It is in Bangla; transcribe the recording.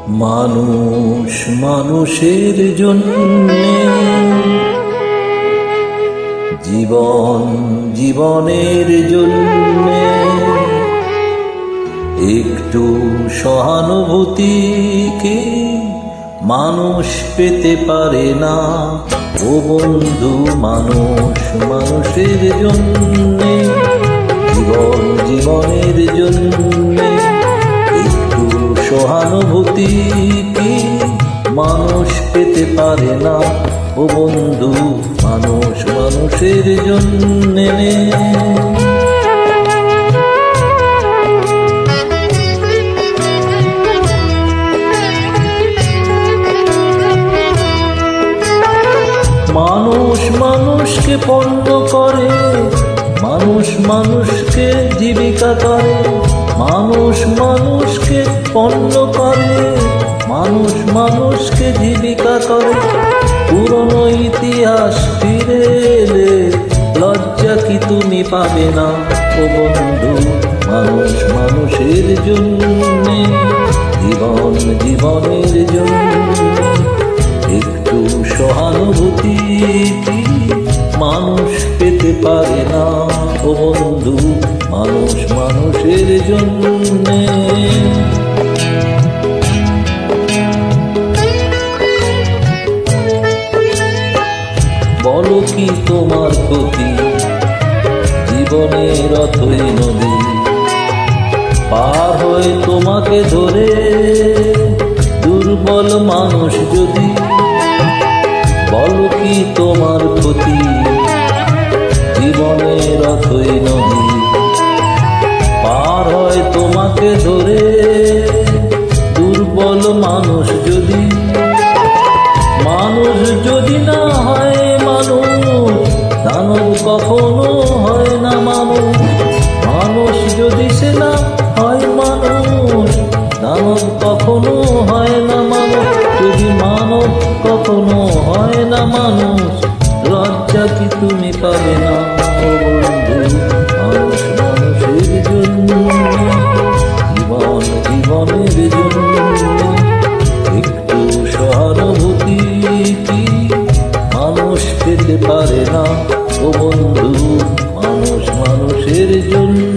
মানুষ মানুষের জন্যে, জীবন জীবনের জন্যে একটু সহানুভূতিকে মানুষ পেতে পারে না। ও বন্ধু, মানুষ মানুষের জন্যে, জীবন জীবনের জন্যে একটু সহানুভূতিকে মানুষ পেতে পারে না। ও বন্ধু, মানুষ মানুষের জন্যে। মানুষ মানুষকে পণ্য করে, মানুষ মানুষকে জীবিকা করে, মানুষ মানুষকে পণ্য করে, মানুষ মানুষকে জীবিকা করে। পুরনো ইতিহাস ফিরে এলে লজ্জা কি তুমি পাবে না? ও বন্ধু, মানুষ মানুষের জন্যে, জীবন জীবনের জন্যে একটু সহানুভূতি মানুষ পেতে পারে না। ও বন্ধু, মানুষ মানুষের জন্যে। বলো কি তোমার ক্ষতি? জীবনের অথই নদী পার হয়ে তোমাকে ধরে দুর্বল মানুষ যদি। বলো কি তোমার ক্ষতি? জীবনের অথই নদী পার হয় তোমাকে ধরে দুর্বল মানুষ যদি। মানুষ যদি না হয় মানুষ, দানব কখনো হয় না মানুষ। মানুষ যদি সে না হয় মানুষ, দানব কখনো হয় না মানুষ। যদি মানব কখনো হয় না মানুষ, লজ্জা কি তুমি পাবে না? ও বন্ধু, মানুষ মানুষের জন্য, জীবন জীবনের জন্য একটু সহানুভূতি কি মানুষ পেতে পারে না? ও বন্ধু, মানুষ মানুষের জন্য।